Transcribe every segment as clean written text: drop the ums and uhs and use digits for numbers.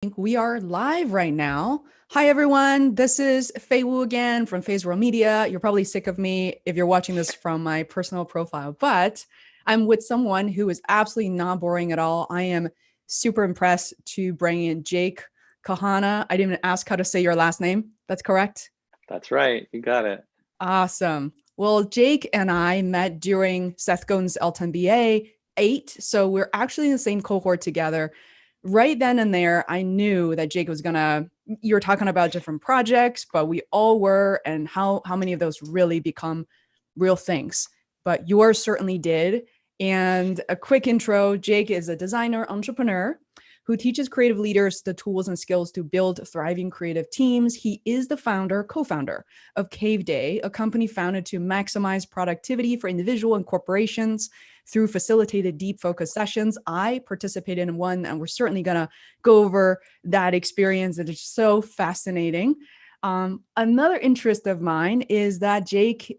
think we are live right now. Hi, everyone. This is Fei Wu again from Feisworld Media. You're probably sick of me if you're watching this from my personal profile, but I'm with someone who is absolutely not boring at all. I am super impressed to bring in Jake Kahana. I didn't even ask how to say your last name. That's correct? That's right. You got it. Awesome. Well, Jake and I met during Seth Godin's LTMBA 8, so we're actually in the same cohort together. Right then and there, I knew that Jake was gonna. You're talking about different projects, but we all were, and how many of those really become real things. But yours certainly did. And a quick intro: Jake is a designer entrepreneur who teaches creative leaders the tools and skills to build thriving creative teams. He is the co-founder of Caveday, a company founded to maximize productivity for individual and corporations through facilitated deep focus sessions. I participated in one, and we're certainly going to go over that experience. It is so fascinating. Another interest of mine is that Jake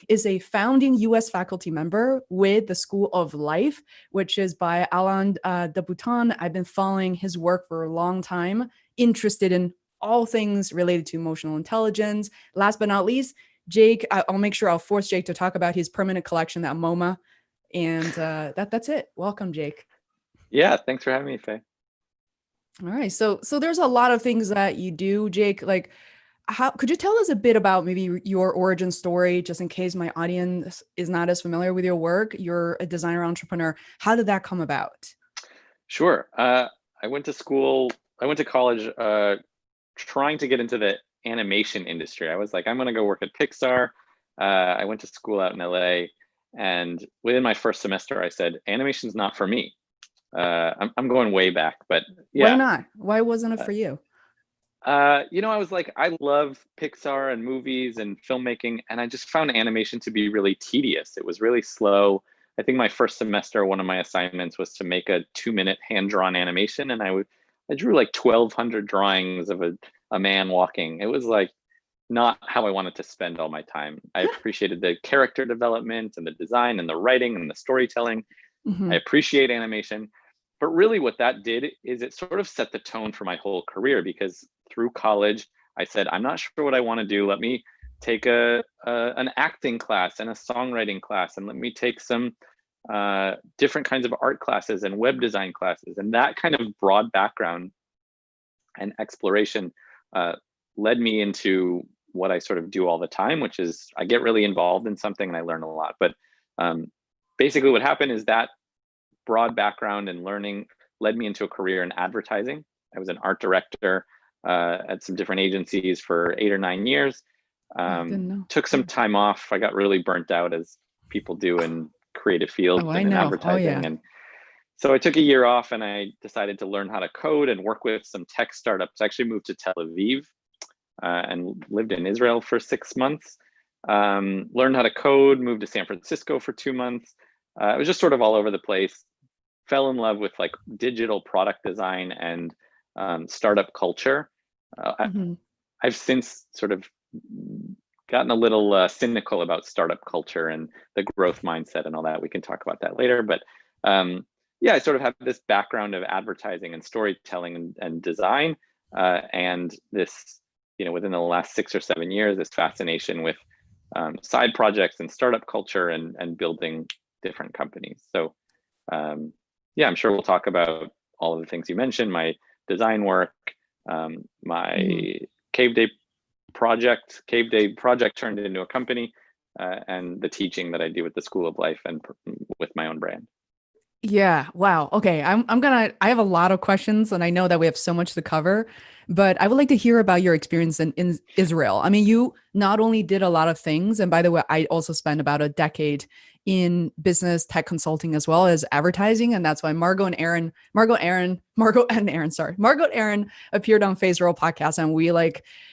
is a founding US faculty member with the School of Life, which is by Alain de Botton. I've been following his work for a long time, interested in all things related to emotional intelligence. Last but not least, Jake, I'll make sure I'll force Jake to talk about his permanent collection at MoMA. And that's it. Welcome, Jake. Yeah, thanks for having me, Faye. All right. So there's a lot of things that you do, Jake. Like, how could you tell us a bit about maybe your origin story, just in case my audience is not as familiar with your work? You're a designer entrepreneur. How did that come about? Sure. I went to school. I went to college trying to get into the animation industry. I was like, I'm going to go work at Pixar. I went to school out in LA, and within my first semester, I said, animation's not for me. I'm going way back, but Why yeah. not? Why wasn't it for you? I was like, I love Pixar and movies and filmmaking, and I just found animation to be really tedious. It was really slow. I think my first semester, one of my assignments was to make a 2-minute hand-drawn animation, and I drew like 1,200 drawings of a man walking. It was like not how I wanted to spend all my time. I appreciated the character development and the design and the writing and the storytelling. I appreciate animation. But really what that did is it sort of set the tone for my whole career, because through college, I said, I'm not sure what I want to do. Let me take an acting class and a songwriting class, and let me take some different kinds of art classes and web design classes. And that kind of broad background and exploration led me into what I sort of do all the time, which is I get really involved in something and I learn a lot. But basically what happened is that broad background and learning led me into a career in advertising. I was an art director at some different agencies for 8 or 9 years. Took some time off. I got really burnt out, as people do in creative fields and in advertising. And so I took a year off, and I decided to learn how to code and work with some tech startups. I actually moved to Tel Aviv and lived in Israel for 6 months. Learned how to code, moved to San Francisco for 2 months. It was just sort of all over the place. Fell in love with like digital product design and startup culture. I've since sort of gotten a little cynical about startup culture and the growth mindset and all that. We can talk about that later. But yeah, I sort of have this background of advertising and storytelling and design. And this, within the last 6 or 7 years, this fascination with side projects and startup culture and building different companies. So yeah, I'm sure we'll talk about all of the things you mentioned, my design work, my Caveday project turned into a company, and the teaching that I do with the School of Life and with my own brand. Yeah. Wow. Okay. I have a lot of questions, and I know that we have so much to cover, but I would like to hear about your experience in Israel. I mean, you not only did a lot of things, and by the way, I also spent about a decade in business tech consulting as well as advertising. And that's why Margot and Aaron appeared on Feisworld podcast, and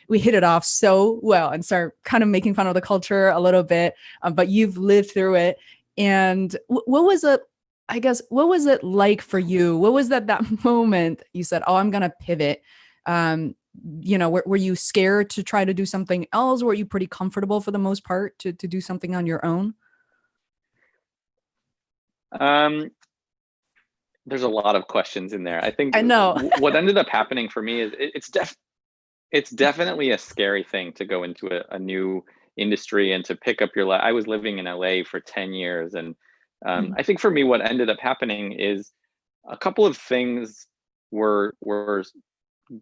we hit it off so well and start kind of making fun of the culture a little bit. But you've lived through it. And what was it? I guess, what was it like for you? What was that moment you said, oh, I'm going to pivot? Were you scared to try to do something else? Or were you pretty comfortable for the most part to do something on your own? there's a lot of questions in there. I think I know. what ended up happening for me is it's definitely a scary thing to go into a new industry and to pick up your life. I was living in LA for 10 years. And Mhm, I think for me, what ended up happening is a couple of things were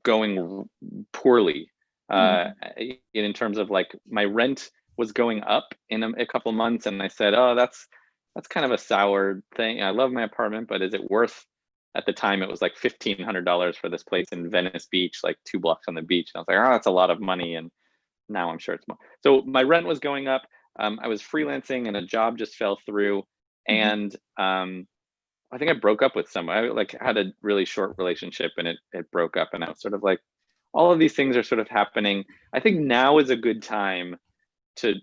going poorly mhm, in terms of like my rent was going up in a couple months. And I said, oh, that's kind of a sour thing. I love my apartment, but is it worth, at the time it was like $1,500 for this place in Venice Beach, like 2 blocks on the beach. And I was like, oh, that's a lot of money. And now I'm sure it's more. So my rent was going up. I was freelancing and a job just fell through. mhm, And I think I broke up with someone. I like had a really short relationship and it broke up. And I was sort of like, all of these things are sort of happening. I think now is a good time to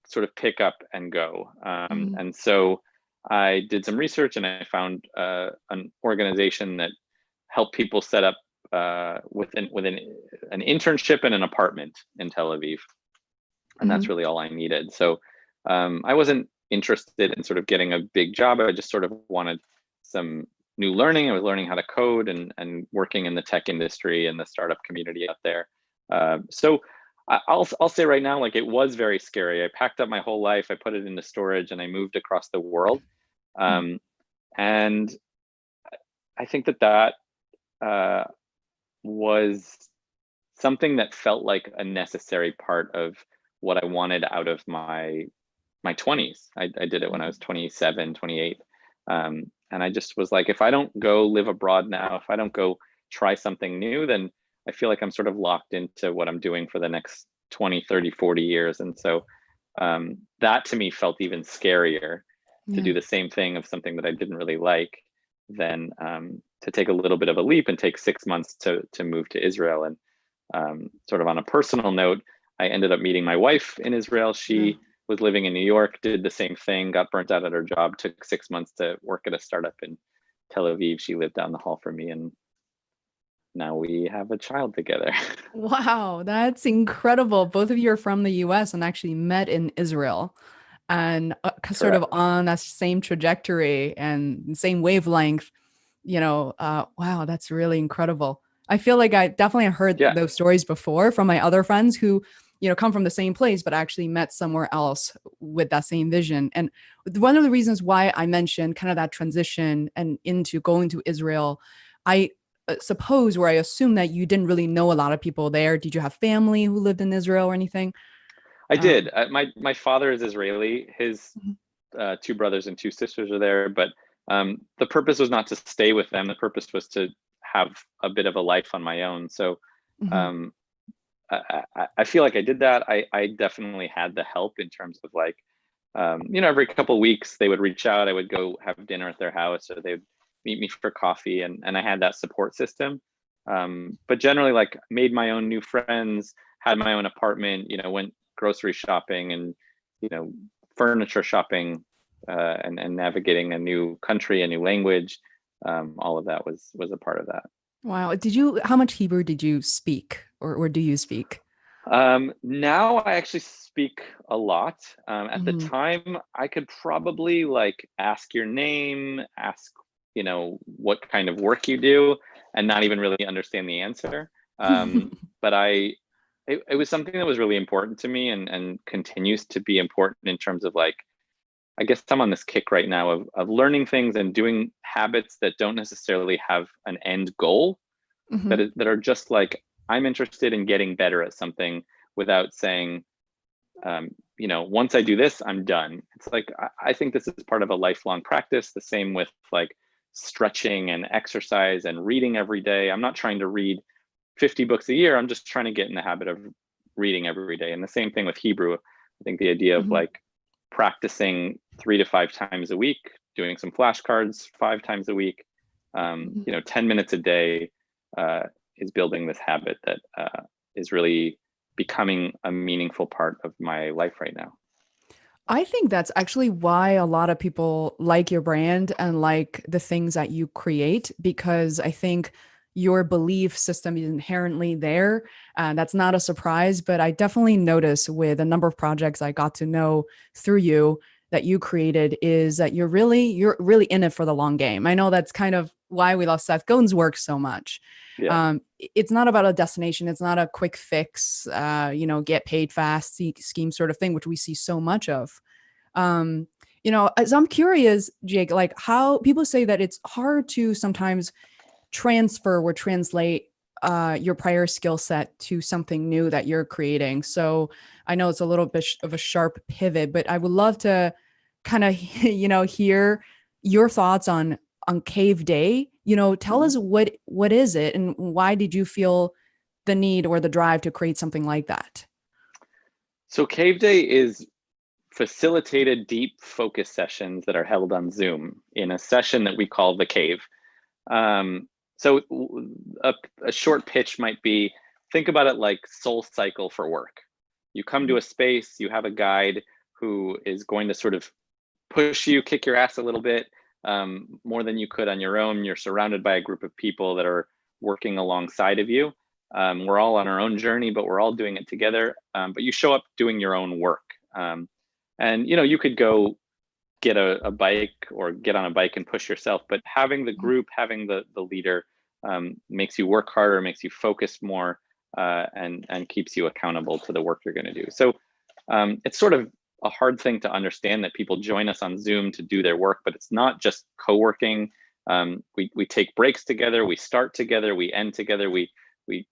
sort of pick up and go. mhm, And so I did some research and I found an organization that helped people set up within an internship and an apartment in Tel Aviv, and that's mhm. really all I needed. So I wasn't interested in sort of getting a big job. I just sort of wanted some new learning. I was learning how to code and working in the tech industry and the startup community out there. So I'll say right now, like it was very scary. I packed up my whole life, I put it into storage, and I moved across the world. Mhm. Um, and I think that uh, was something that felt like a necessary part of what I wanted out of my 20s. I did it when I was 27, 28. And I just was like, if I don't go live abroad now, if I don't go try something new, then I feel like I'm sort of locked into what I'm doing for the next 20, 30, 40 years. And so that to me felt even scarier, to Yeah. do the same thing of something that I didn't really like than to take a little bit of a leap and take 6 months to move to Israel. And sort of on a personal note, I ended up meeting my wife in Israel. Yeah. She was living in New York, did the same thing, got burnt out at her job, took 6 months to work at a startup in Tel Aviv. She lived down the hall from me, and now we have a child together. Wow, that's incredible. Both of you are from the US and actually met in Israel and sort of Correct. on that same trajectory and same wavelength. Wow, that's really incredible. I feel like I definitely heard Yeah, those stories before from my other friends who, come from the same place, but actually met somewhere else with that same vision. And one of the reasons why I mentioned kind of that transition and into going to Israel, I suppose, where I assume that you didn't really know a lot of people there. Did you have family who lived in Israel or anything? I did. Um, My father is Israeli. His mhm, two brothers and two sisters are there, but the purpose was not to stay with them. The purpose was to have a bit of a life on my own. So mhm, um, I feel like I did that. I definitely had the help in terms of like, every couple of weeks they would reach out. I would go have dinner at their house, or they would meet me for coffee, and I had that support system. But generally, like, made my own new friends, had my own apartment. Went grocery shopping and you know furniture shopping, and navigating a new country, a new language. All of that was a part of that. wow. How much Hebrew did you speak or do you speak? Now I actually speak a lot. At the Mhm. time, I could probably like ask your name, ask, what kind of work you do, and not even really understand the answer. But it was something that was really important to me, and continues to be important in terms of like, I guess I'm on this kick right now of learning things and doing habits that don't necessarily have an end goal, Mhm. that are just like, I'm interested in getting better at something, without saying, once I do this, I'm done. It's like, I think this is part of a lifelong practice. The same with like stretching and exercise and reading every day. I'm not trying to read 50 books a year. I'm just trying to get in the habit of reading every day. And the same thing with Hebrew. I think the idea of Mhm. like practicing 3 to 5 times a week, doing some flashcards 5 times a week, Mhm. 10 minutes a day, uh, is building this habit that is really becoming a meaningful part of my life right now. I think that's actually why a lot of people like your brand and like the things that you create, because I think your belief system is inherently there. That's not a surprise, but I definitely notice with a number of projects I got to know through you that you created is that you're really in it for the long game. I know that's kind of why we love Seth Godin's work so much. Yeah. It's not about a destination. It's not a quick fix, get paid fast scheme sort of thing, which we see so much of. As I'm curious, Jake, like how people say that it's hard to sometimes transfer or translate your prior skill set to something new that you're creating. So I know it's a little bit of a sharp pivot, but I would love to kind of, hear your thoughts on Caveday. Tell us what is it and why did you feel the need or the drive to create something like that? So Caveday is facilitated deep focus sessions that are held on Zoom in a session that we call the Cave. So a short pitch might be, think about it like Soul Cycle for work. You come to a space, you have a guide who is going to sort of push you, kick your ass a little bit, more than you could on your own. You're surrounded by a group of people that are working alongside of you. We're all on our own journey, but we're all doing it together. But you show up doing your own work. And you could go get a bike or get on a bike and push yourself, but having the group, having the leader makes you work harder, makes you focus more, and keeps you accountable to the work you're going to do. So it's sort of a hard thing to understand that people join us on Zoom to do their work, but it's not just co-working. We take breaks together, we start together, we end together, we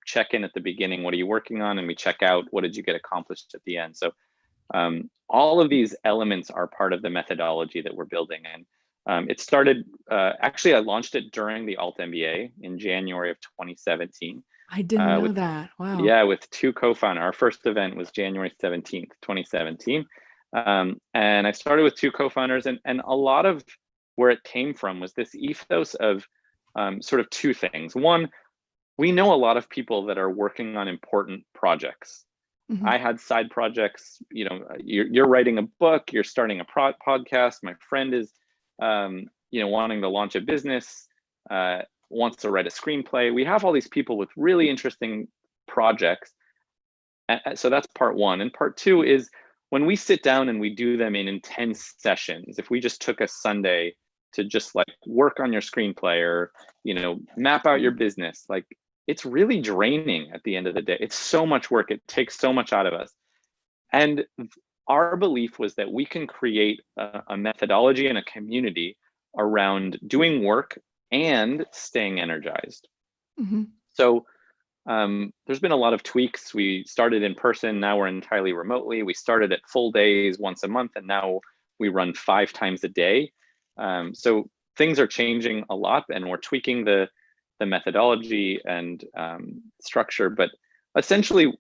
check in at the beginning, what are you working on? And we check out, what did you get accomplished at the end? So all of these elements are part of the methodology that we're building. And it started, actually, I launched it during the Alt MBA in January of 2017. I didn't know that. Wow. Yeah, with two co-founders. Our first event was January 17th, 2017. And I started with two co-founders, and a lot of where it came from was this ethos of sort of two things. One, we know a lot of people that are working on important projects. I had side projects, you're writing a book, you're starting a podcast. My friend is, wanting to launch a business, wants to write a screenplay. We have all these people with really interesting projects. So that's part one. And part two is when we sit down and we do them in intense sessions, if we just took a Sunday to just like work on your screenplay or, map out your business, like it's really draining at the end of the day. It's so much work. It takes so much out of us. And our belief was that we can create a methodology and a community around doing work and staying energized. So there's been a lot of tweaks. We started in person, now we're entirely remotely. We started at full days once a month, and now we run 5 times a day. So things are changing a lot, and we're tweaking the methodology and structure. But essentially,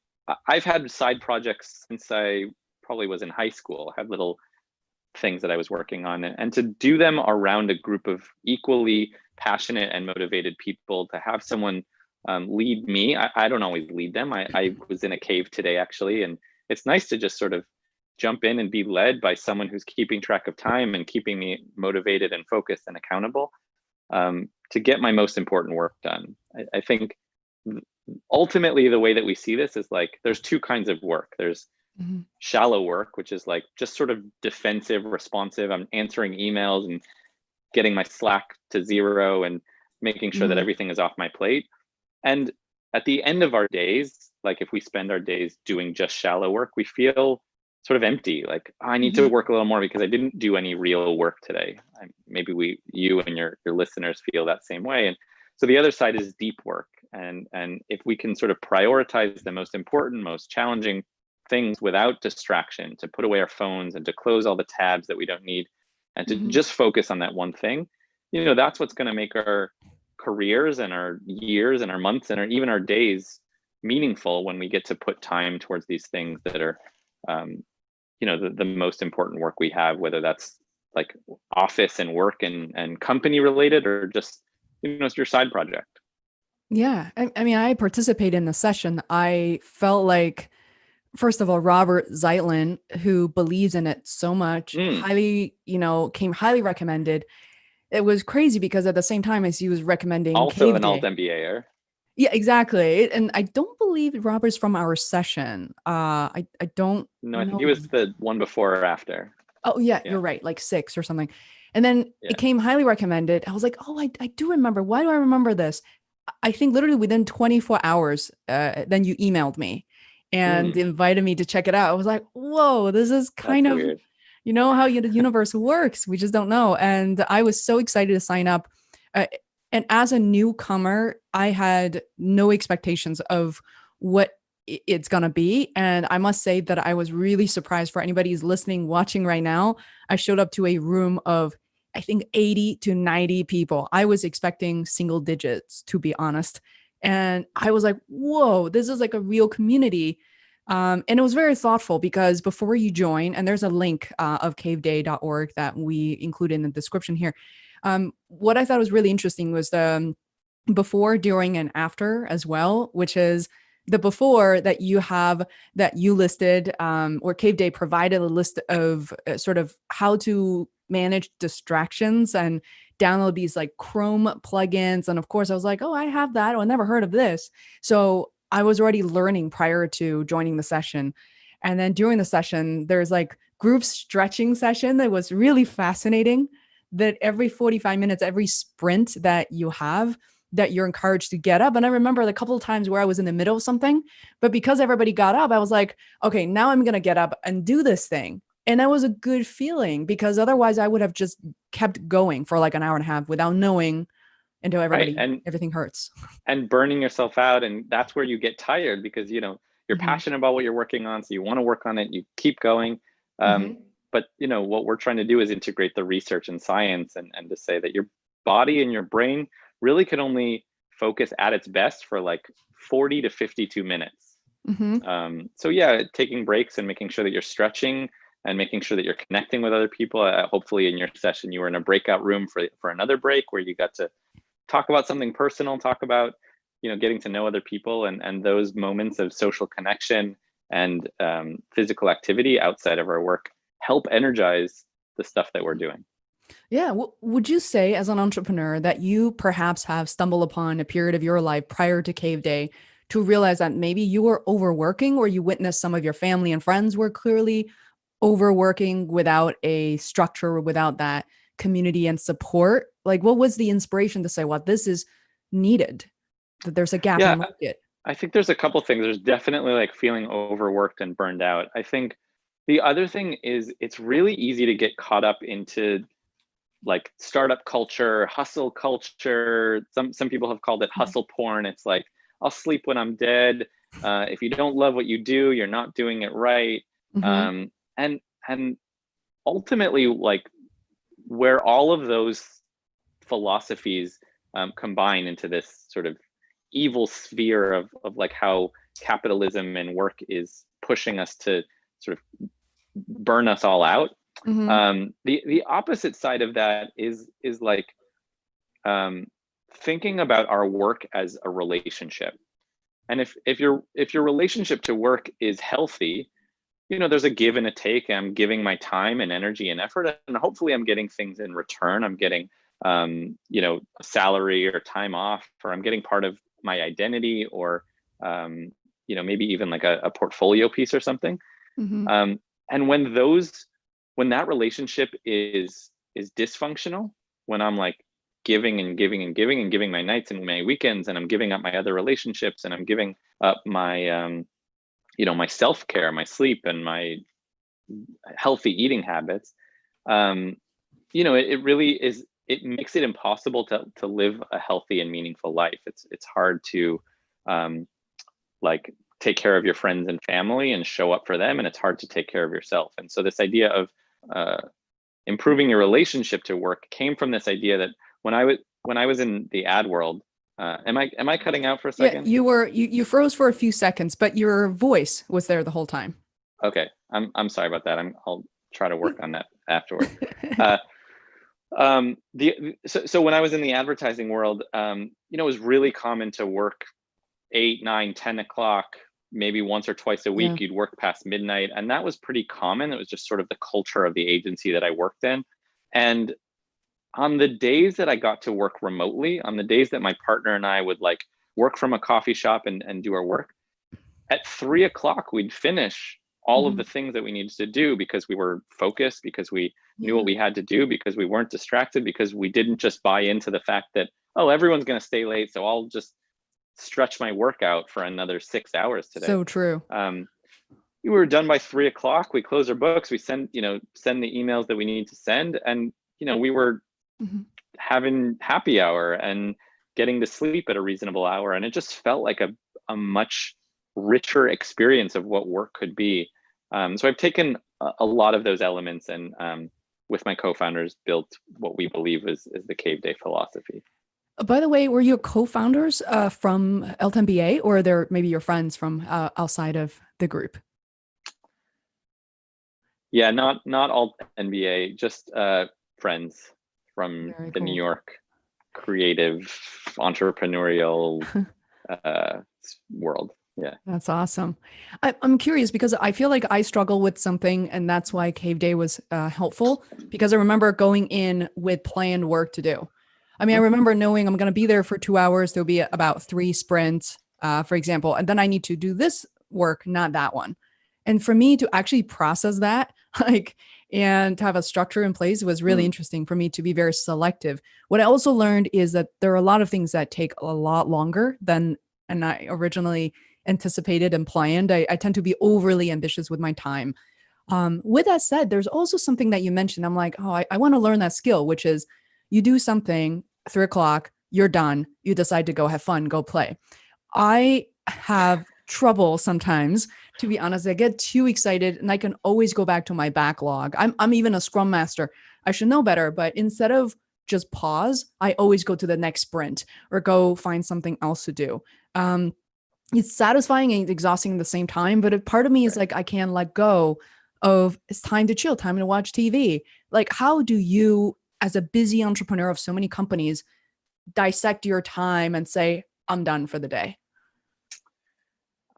I've had side projects since I probably was in high school. I had little things that I was working on, and to do them around a group of equally passionate and motivated people, to have someone lead me. I don't always lead them. I was in a cave today, actually, and it's nice to just sort of jump in and be led by someone who's keeping track of time and keeping me motivated and focused and accountable. To get my most important work done. I think ultimately the way that we see this is like there's two kinds of work. There's shallow work, which is like just sort of defensive, responsive. I'm answering emails and getting my Slack to 0 and making sure that everything is off my plate. And at the end of our days, like if we spend our days doing just shallow work, we feel sort of empty. Like, oh, I need to work a little more because I didn't do any real work today. Maybe you and your listeners feel that same way. And so the other side is deep work. And if we can sort of prioritize the most important, most challenging things without distraction, to put away our phones and to close all the tabs that we don't need, and to just focus on that one thing, that's what's going to make our careers and our years and our months and even our days meaningful, when we get to put time towards these things that are the most important work we have, whether that's like office and work and company related, or just it's your side project. Yeah, I mean, I participated in the session. I felt like, first of all, Robert Zeitlin, who believes in it so much, highly recommended. It was crazy because at the same time as he was recommending also Caveday, an alt MBA. Yeah, exactly. And I don't believe Robert's from our session. I don't know. I think he was the one before or after. Oh yeah, you're right. Like 6 or something. And then Yeah. it came highly recommended. I was like, oh, I do remember. Why do I remember this? I think literally within 24 hours, then you emailed me and Hmm, invited me to check it out. I was like, whoa, this is kind that's of, weird. you know, how the universe works. We just don't know. And I was so excited to sign up. Uh, and as a newcomer, I had no expectations of what it's going to be. And I must say that I was really surprised. For anybody who's listening, watching right now, I showed up to a room of, I think, 80 to 90 people. I was expecting single digits, to be honest. And I was like, whoa, this is like a real community. And it was very thoughtful because before you join, and there's a link of caveday.org that we include in the description here. What I thought was really interesting was the before, during, and after as well, which is the before that you have that you listed, or Caveday provided a list of sort of how to manage distractions and download these like Chrome plugins. And of course, I was like, oh, I have that. Oh, I never heard of this. So I was already learning prior to joining the session. And then during the session, there's like group stretching session that was really fascinating. That every 45 minutes, every sprint that you have, that you're encouraged to get up. And I remember a couple of times where I was in the middle of something, but because everybody got up, I was like, okay, now I'm going to get up and do this thing. And that was a good feeling because otherwise I would have just kept going for like an hour and a half without knowing until Right. everything hurts. And burning yourself out, and that's where you get tired because you're Mm-hmm. passionate about what you're working on, so you want to work on it, you keep going. Mm-hmm. But what we're trying to do is integrate the research and science, and to say that your body and your brain really can only focus at its best for like 40 to 52 minutes. Mm-hmm. So yeah, taking breaks and making sure that you're stretching and making sure that you're connecting with other people. Hopefully in your session you were in a breakout room for another break where you got to talk about something personal, talk about getting to know other people, and those moments of social connection and physical activity outside of our work help energize the stuff that we're doing. Yeah. Would you say, as an entrepreneur, that you perhaps have stumbled upon a period of your life prior to Cave Day to realize that maybe you were overworking, or you witnessed some of your family and friends were clearly overworking without a structure, without that community and support? Like, what was the inspiration to say, well, this is needed, that there's a gap in Yeah, the market? I think there's a couple things. There's definitely like feeling overworked and burned out. I think the other thing is it's really easy to get caught up into like startup culture, hustle culture. Some people have called it hustle porn. It's like, I'll sleep when I'm dead. If you don't love what you do, you're not doing it right. Mm-hmm. And ultimately, like, where all of those philosophies combine into this sort of evil sphere of like how capitalism and work is pushing us to sort of burn us all out. Mm-hmm. The opposite side of that is like thinking about our work as a relationship. And if your relationship to work is healthy, there's a give and a take. I'm giving my time and energy and effort, and hopefully I'm getting things in return. I'm getting a salary or time off, or I'm getting part of my identity, or maybe even like a portfolio piece or something. Mm-hmm. And when that relationship is dysfunctional, when I'm like giving and giving and giving and giving my nights and my weekends, and I'm giving up my other relationships, and I'm giving up my my self-care, my sleep, and my healthy eating habits, it really is, it makes it impossible to live a healthy and meaningful life. It's hard to like take care of your friends and family and show up for them, and it's hard to take care of yourself. And so this idea of improving your relationship to work came from this idea that when I was in the ad world, am I cutting out for a Yeah, second? you froze for a few seconds, but your voice was there the whole time. Okay, I'm sorry about that. I'll try to work on that afterward. Uh, so when I was in the advertising world, it was really common to work 8, 9, 10 o'clock, maybe once or twice a week. Yeah. You'd work past midnight, and that was pretty common. It was just sort of the culture of the agency that I worked in. And on the days that I got to work remotely, on the days that my partner and I would like work from a coffee shop and do our work, at 3 o'clock, we'd finish all of Mm-hmm. the things that we needed to do because we were focused, because we knew what we had to do, because we weren't distracted, because we didn't just buy into the fact that, oh, everyone's going to stay late, so I'll just stretch my workout for another 6 hours today. So true. We were done by 3 o'clock. We closed our books. We send the emails that we need to send. And, we were having happy hour and getting to sleep at a reasonable hour. And it just felt like a much richer experience of what work could be. So I've taken a lot of those elements and with my co-founders built what we believe is the Caveday philosophy. By the way, were you co-founders from LTMBA, or are there maybe your friends from outside of the group? Yeah, not all NBA, just friends from Very the cool. New York creative entrepreneurial world. Yeah. That's awesome. I'm curious because I feel like I struggle with something, and that's why Caveday was helpful, because I remember going in with planned work to do. I mean, I remember knowing I'm going to be there for 2 hours. There'll be about 3 sprints, for example, and then I need to do this work, not that one. And for me to actually process that, and to have a structure in place was really interesting for me to be very selective. What I also learned is that there are a lot of things that take a lot longer than I originally anticipated and planned. I tend to be overly ambitious with my time. With that said, there's also something that you mentioned. I'm like, oh, I want to learn that skill, which is you do something, 3 o'clock, you're done. You decide to go have fun, go play. I have trouble sometimes, to be honest. I get too excited and I can always go back to my backlog. I'm even a scrum master. I should know better, but instead of just pause, I always go to the next sprint or go find something else to do. It's satisfying and exhausting at the same time, but a part of me is like, I can't let go of it's time to chill, time to watch TV. Like, how do you, as a busy entrepreneur of so many companies, dissect your time and say, I'm done for the day?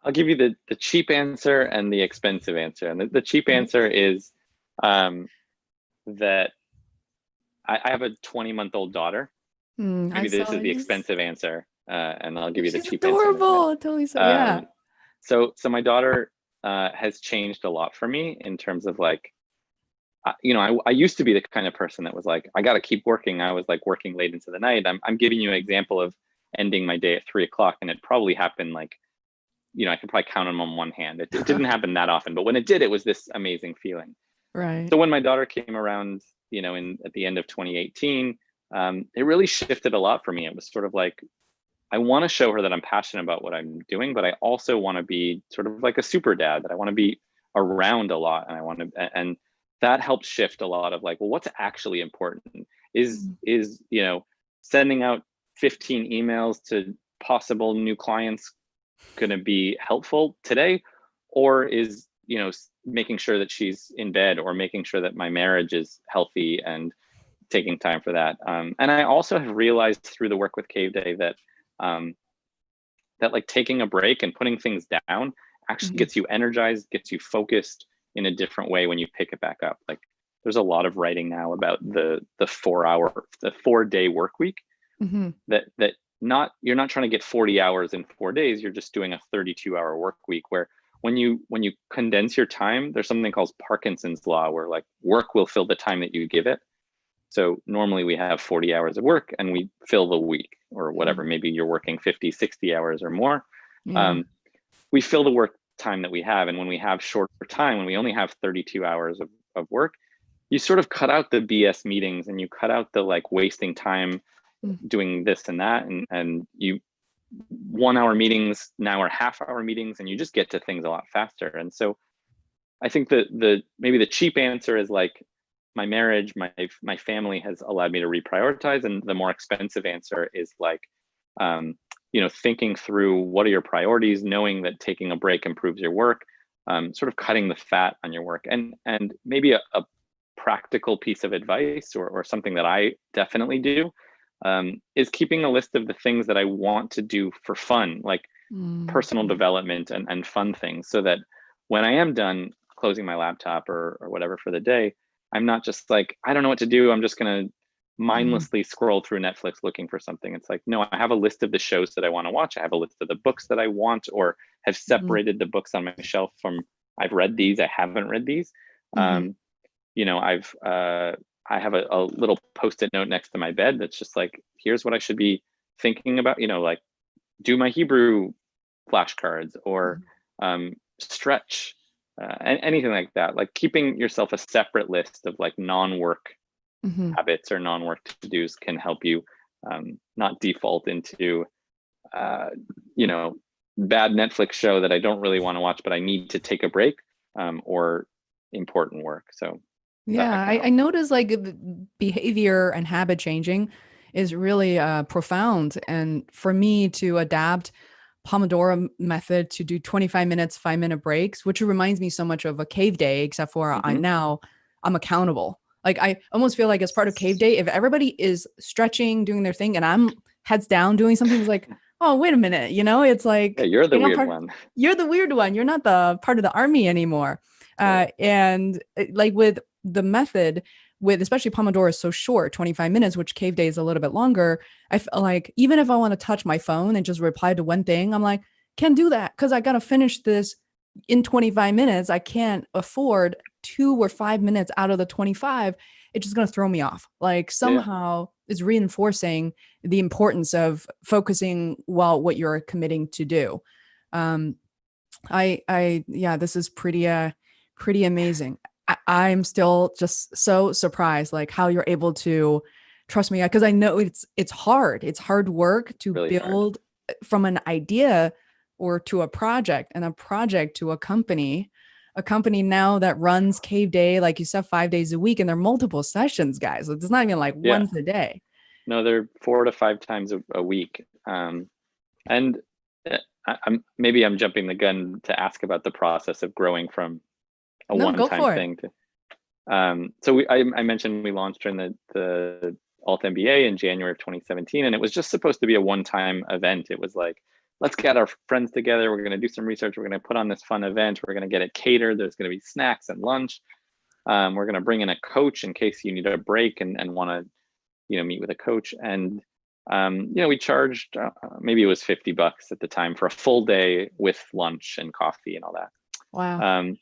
I'll give you the cheap answer and the expensive answer. And the cheap answer is that I have a 20-month-old daughter. Maybe this is the expensive answer, and I'll give you the cheap adorable. answer. Totally. So yeah. So my daughter has changed a lot for me in terms of like, I used to be the kind of person that was like, I got to keep working. I was like working late into the night. I'm giving you an example of ending my day at 3 o'clock, and it probably happened like, I could probably count them on one hand. It didn't happen that often, but when it did, it was this amazing feeling. Right. So when my daughter came around, at the end of 2018, it really shifted a lot for me. It was sort of like, I want to show her that I'm passionate about what I'm doing, but I also want to be sort of like a super dad, that I want to be around a lot. And and that helped shift a lot of like, well, what's actually important is sending out 15 emails to possible new clients going to be helpful today, or is making sure that she's in bed, or making sure that my marriage is healthy and taking time for that. And I also have realized through the work with Caveday that that like taking a break and putting things down actually gets you energized, gets you focused in a different way when you pick it back up. Like there's a lot of writing now about the 4-day work week, that you're not trying to get 40 hours in 4 days. You're just doing a 32-hour work week, where when you condense your time, there's something called Parkinson's law, where like work will fill the time that you give it. So normally we have 40 hours of work and we fill the week, or whatever. Maybe you're working 50, 60 hours or more. We fill the work time that we have. And when we have shorter time, when we only have 32 hours of work, you sort of cut out the BS meetings, and you cut out the like wasting time doing this and that. And you 1 hour meetings now are half-hour meetings, and you just get to things a lot faster. And so I think that maybe the cheap answer is like, my marriage, my family has allowed me to reprioritize. And the more expensive answer is like, thinking through what are your priorities, knowing that taking a break improves your work, sort of cutting the fat on your work. And maybe a practical piece of advice, or something that I definitely do, is keeping a list of the things that I want to do for fun, like personal development and fun things, so that when I am done closing my laptop or whatever for the day, I'm not just like, I don't know what to do, I'm just going to mindlessly scroll through Netflix looking for something. It's like, no, I have a list of the shows that I want to watch. I have a list of the books that I want, or have separated the books on my shelf from, I've read these, I haven't read these. I have a little post-it note next to my bed that's just like, here's what I should be thinking about, like do my Hebrew flashcards or stretch, anything like that. Like keeping yourself a separate list of like non-work Mm-hmm. habits or non-work to-dos can help you not default into, bad Netflix show that I don't really want to watch, but I need to take a break, or important work. So that Yeah, can I help. noticed like behavior and habit changing is really profound. And for me to adapt Pomodoro method to do 25 minutes, 5-minute breaks, which reminds me so much of a Caveday, except for Mm-hmm. I'm accountable. Like I almost feel like as part of Caveday, if everybody is stretching, doing their thing, and I'm heads down doing something, it's like, oh, wait a minute, it's Yeah, like you're the you're not weird part, one. you're the weird one. You're not the part of the army anymore. Right. And like with the method, with especially Pomodoro is so short, 25 minutes, which Caveday is a little bit longer. I feel like even if I want to touch my phone and just reply to one thing, I'm like, can't do that because I got to finish this in 25 minutes. I can't afford 2 or 5 minutes out of the 25. It's just going to throw me off. Like Yeah. somehow it's reinforcing the importance of focusing while what you're committing to do. Um, yeah, this is pretty amazing. I'm still just so surprised, like how you're able to trust me, because I know it's hard. It's hard work to Really hard. build from an idea or to a project, and a project to a company now that runs Caveday, like you said, 5 days a week, and there are multiple sessions, guys. It's not even like Yeah. once a day. No, they're 4 to 5 times a week. And maybe I'm jumping the gun to ask about the process of growing from a No, go one-time for it. thing to. So I mentioned we launched during the Alt MBA in January of 2017, and it was just supposed to be a one-time event. It was like, let's get our friends together. We're going to do some research. We're going to put on this fun event. We're going to get it catered. There's going to be snacks and lunch. We're going to bring in a coach in case you need a break and want to, meet with a coach. And we charged, maybe it was $50 at the time for a full day with lunch and coffee and all that. Wow.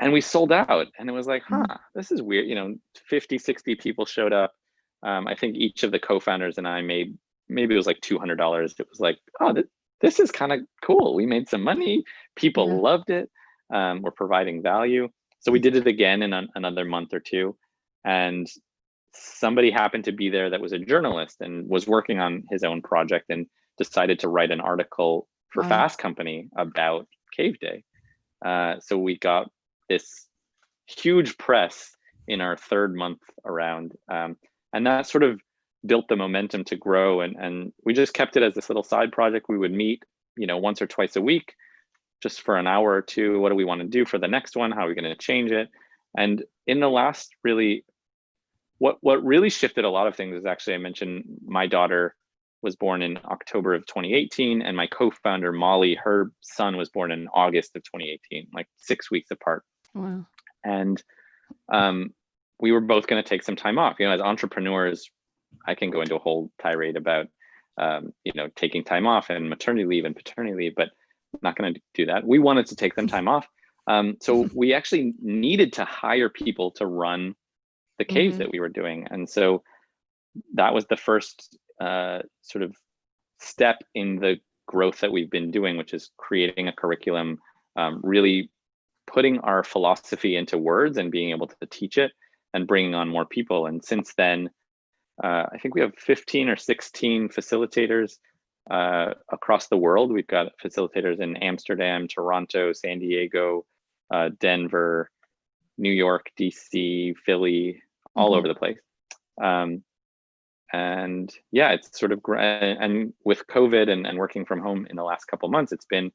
And we sold out, and it was like, Mhm. this is weird. 50, 60 people showed up. I think each of the co-founders and I made, maybe it was like $200. It was like, oh, this is kind of cool. We made some money. Yeah. People loved it. We're providing value. So we did it again in another month or two. And somebody happened to be there that was a journalist and was working on his own project and decided to write an article for Wow. Fast Company about Caveday. So we got this huge press in our third month around. And that sort of built the momentum to grow. And we just kept it as this little side project. We would meet, once or twice a week, just for an hour or two. What do we want to do for the next one? How are we going to change it? And in the last really, what really shifted a lot of things is actually, I mentioned my daughter was born in October of 2018, and my co-founder Molly, her son was born in August of 2018, like 6 weeks apart. Wow. And we were both going to take some time off. As entrepreneurs, I can go into a whole tirade about taking time off and maternity leave and paternity leave, but I'm not going to do that. We wanted to take some time off. So we actually needed to hire people to run the caves that we were doing. And so that was the first sort of step in the growth that we've been doing, which is creating a curriculum, really putting our philosophy into words and being able to teach it and bringing on more people. And since then, I think we have 15 or 16 facilitators across the world. We've got facilitators in Amsterdam, Toronto, San Diego, Denver, New York, DC, Philly, all over the place. And yeah, it's sort of, and with COVID and working from home in the last couple of months, it's been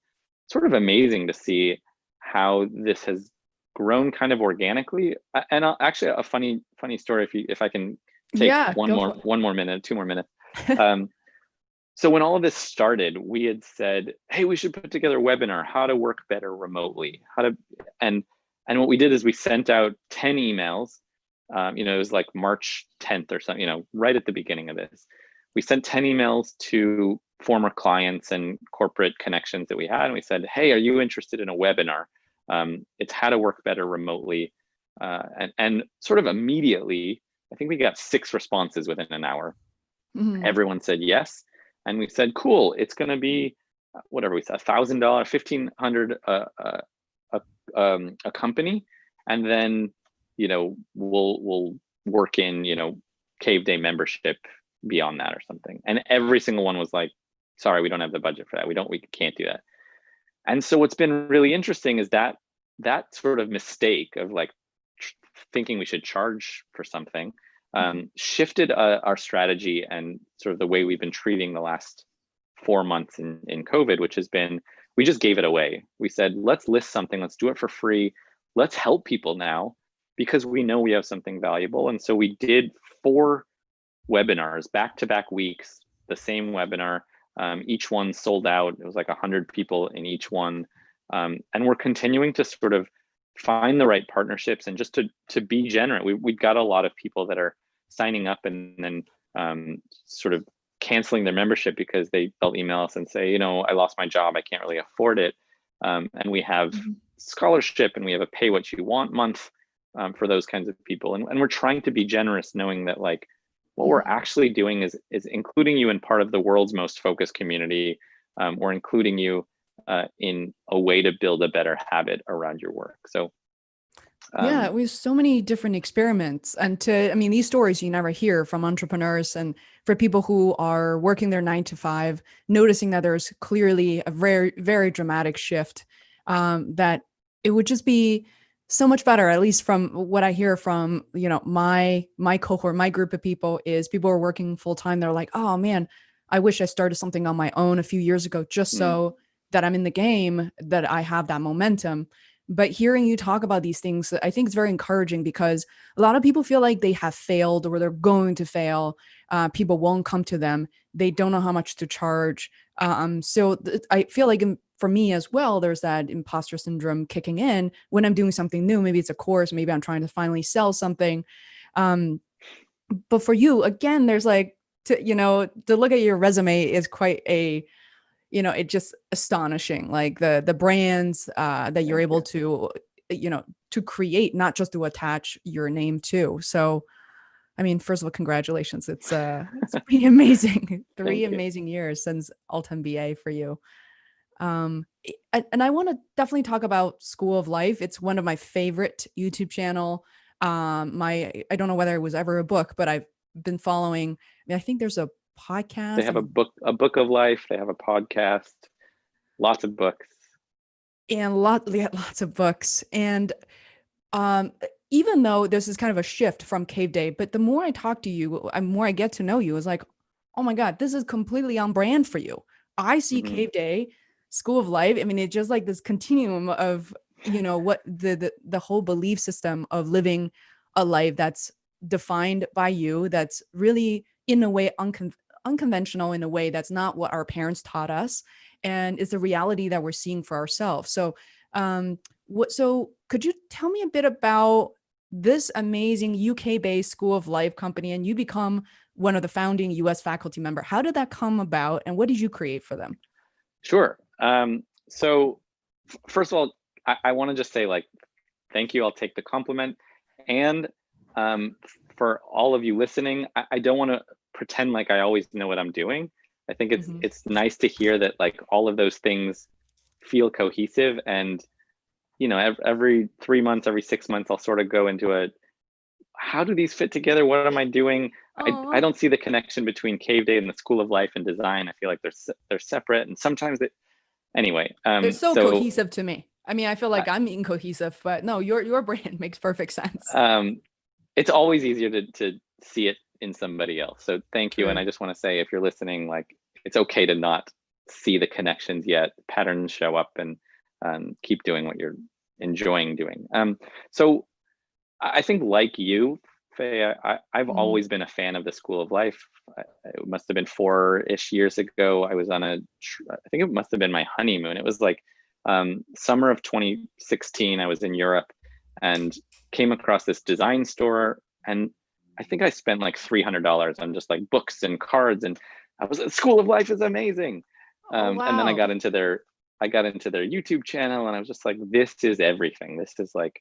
sort of amazing to see how this has grown kind of organically. And actually a funny story, if I can take Yeah, go for one more minute, 2 more minutes. So when all of this started, we had said, hey, we should put together a webinar, how to work better remotely, and what we did is we sent out 10 emails. It was like March 10th or something, right at the beginning of this. We sent 10 emails to former clients and corporate connections that we had. And we said, hey, are you interested in a webinar? It's how to work better remotely. And sort of immediately, I think we got 6 responses within an hour. Everyone said yes. And we said, cool, it's going to be whatever we said, $1,000, $1,500 a company. And then, we'll work in, Caveday membership beyond that or something. And every single one was like, sorry, we don't have the budget for that. We can't do that. And so what's been really interesting is that sort of mistake of like thinking we should charge for something shifted our strategy and sort of the way we've been treating the last 4 months in COVID, which has been, we just gave it away. We said, let's list something, let's do it for free. Let's help people now because we know we have something valuable. And so we did 4 webinars, back-to-back weeks, the same webinar. Each one sold out. It was like 100 people in each one. And we're continuing to sort of find the right partnerships and just to be generous. We've got a lot of people that are signing up and then sort of canceling their membership because they'll email us and say, I lost my job, I can't really afford it. And we have scholarship and we have a pay what you want month for those kinds of people. And we're trying to be generous, knowing that like what we're actually doing is including you in part of the world's most focused community. We're including you in a way to build a better habit around your work. So yeah, we have so many different experiments. And these stories you never hear from entrepreneurs and for people who are working their 9 to 5, noticing that there's clearly a very, very dramatic shift, that it would just be so much better, at least from what I hear from, my cohort, my group of people is people are working full time. They're like, oh man, I wish I started something on my own a few years ago, just so that I'm in the game, that I have that momentum. But hearing you talk about these things, I think it's very encouraging because a lot of people feel like they have failed or they're going to fail. People won't come to them. They don't know how much to charge. I feel like for me as well, there's that imposter syndrome kicking in when I'm doing something new. Maybe it's a course, maybe I'm trying to finally sell something. But for you, again, there's like, to look at your resume is quite it's just astonishing, like the brands that you're able to, to create, not just to attach your name to. So, first of all, congratulations. It's pretty amazing. 3 amazing years since Alt MBA for you. And I want to definitely talk about School of Life. It's one of my favorite YouTube channel. I don't know whether it was ever a book, but I've been following. I think there's a podcast. They have a book of life. They have a podcast, lots of books. And lots of books. And even though this is kind of a shift from Caveday, but the more I talk to you, the more I get to know you, is like, oh my God, this is completely on brand for you. I see Caveday, School of Life. It's just like this continuum of, what the whole belief system of living a life that's defined by you, that's really in a way unconventional, in a way that's not what our parents taught us, and is the reality that we're seeing for ourselves. So so could you tell me a bit about this amazing UK-based School of Life company, and you become one of the founding US faculty member? How did that come about, and what did you create for them? Sure. So first of all, I want to just say, like, thank you. I'll take the compliment. And for all of you listening, I don't want to pretend like I always know what I'm doing. I think it's nice to hear that like all of those things feel cohesive. And every 3 months, every 6 months, I'll sort of go into how do these fit together? What am I doing? I don't see the connection between Caveday and the School of Life and Design. I feel like they're separate, and sometimes anyway. They're so cohesive to me. I feel like I'm incohesive, but no, your brand makes perfect sense. It's always easier to see it in somebody else. So thank you. And I just want to say, if you're listening, like, it's okay to not see the connections yet. Patterns show up, and keep doing what you're enjoying doing. So I think, like you, Faye, I've always been a fan of the School of Life. It must have been 4-ish years ago. I was on I think it must have been my honeymoon. It was like summer of 2016. I was in Europe and came across this design store, and I think I spent like $300 on just like books and cards, and I was at School of Life is amazing. Wow. And then I got into their YouTube channel, and I was just like, this is everything. This is like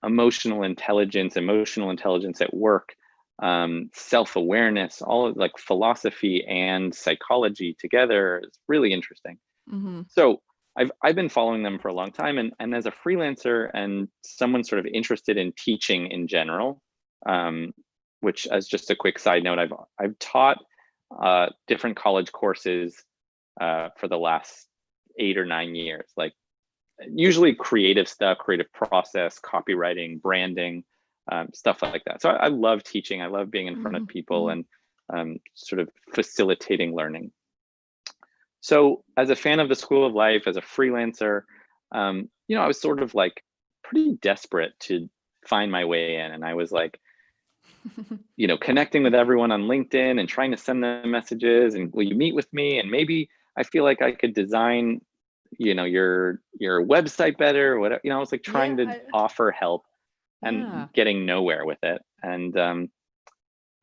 emotional intelligence at work, self-awareness, all of like philosophy and psychology together. Is really interesting. Mm-hmm. So I've been following them for a long time, and as a freelancer and someone sort of interested in teaching in general, um, which, as just a quick side note, I've taught different college courses for the last 8 or 9 years, like usually creative stuff, creative process, copywriting, branding, stuff like that. So I love teaching. I love being in front of people Mm-hmm. and sort of facilitating learning. So as a fan of the School of Life, as a freelancer, I was sort of like pretty desperate to find my way in. And I was like, connecting with everyone on LinkedIn and trying to send them messages and will you meet with me? And maybe I feel like I could design, your website better or whatever. I was like trying to Yeah. offer help and Yeah. getting nowhere with it. And I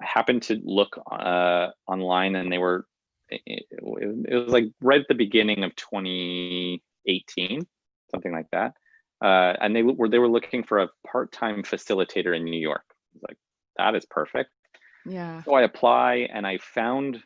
happened to look online, and they were, it was like right at the beginning of 2018, something like that. And they were looking for a part-time facilitator in New York. I was like, that is perfect. Yeah. So I apply, and I found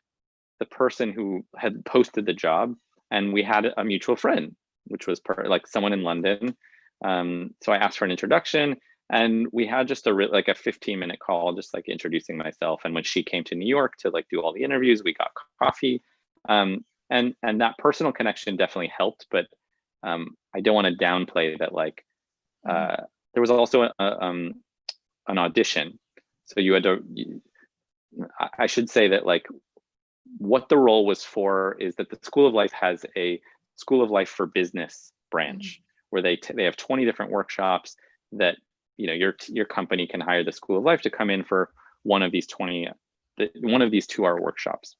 the person who had posted the job, and we had a mutual friend, which was like someone in London. So I asked for an introduction, and we had just like a 15-minute call, just like introducing myself. And when she came to New York to like do all the interviews, we got coffee, and that personal connection definitely helped. But I don't want to downplay that. Like Mm-hmm. there was also an audition, so you had to. I should say that like what the role was for is that the School of Life has a School of Life for Business branch where they have 20 different workshops that your company can hire the School of Life to come in for one of these 2-hour workshops.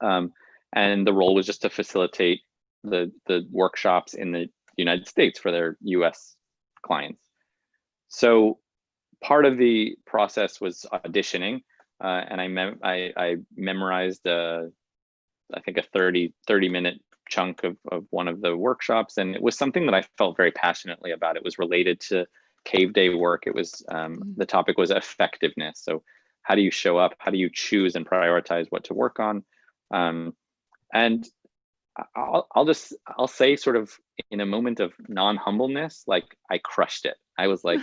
And the role was just to facilitate the workshops in the United States for their US clients. So part of the process was auditioning, and I memorized I think a 30-minute chunk of one of the workshops, and it was something that I felt very passionately about. It was related to Caveday work. It was the topic was effectiveness. So how do you show up? How do you choose and prioritize what to work on? And I'll say, sort of in a moment of non-humbleness, like I crushed it. I was like,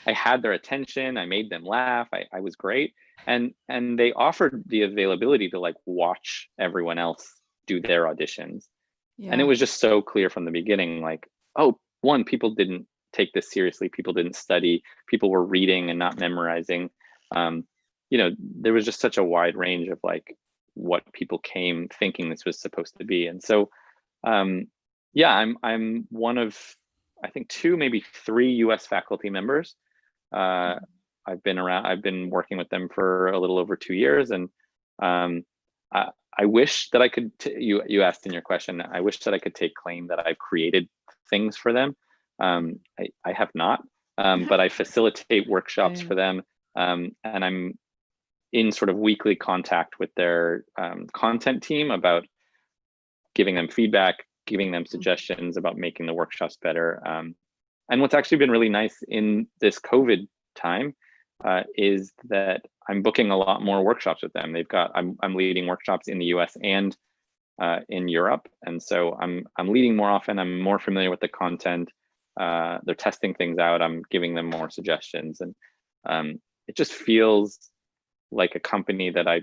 I had their attention. I made them laugh. I was great. And they offered the availability to like watch everyone else do their auditions. And it Yeah. was just so clear from the beginning, like, oh, one, people didn't take this seriously. People didn't study. People were reading and not memorizing. There was just such a wide range of like what people came thinking this was supposed to be. And so, I'm one of, I think, 2, maybe 3 US faculty members. I've been working with them for a little over 2 years. And I wish that I could, you asked in your question, I wish that I could take claim that I've created things for them. I have not, but I facilitate workshops for them. And I'm in sort of weekly contact with their content team about giving them feedback, giving them suggestions about making the workshops better. And what's actually been really nice in this COVID time is that I'm booking a lot more workshops with them. I'm leading workshops in the US and in Europe, and so I'm leading more often. I'm more familiar with the content. They're testing things out. I'm giving them more suggestions, and it just feels like a company that I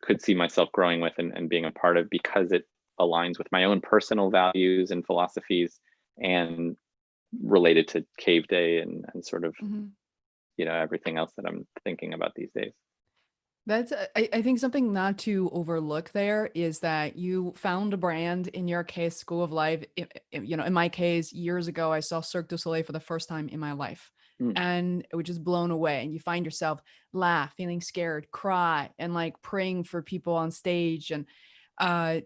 could see myself growing with and being a part of, because it aligns with my own personal values and philosophies, and related to Caveday and sort of everything else that I'm thinking about these days. That's I think something not to overlook there is that you found a brand, in your case, School of Life. In my case, years ago, I saw Cirque du Soleil for the first time in my life, Mm. and it was just blown away. And you find yourself laugh, feeling scared, cry, and like praying for people on stage. And I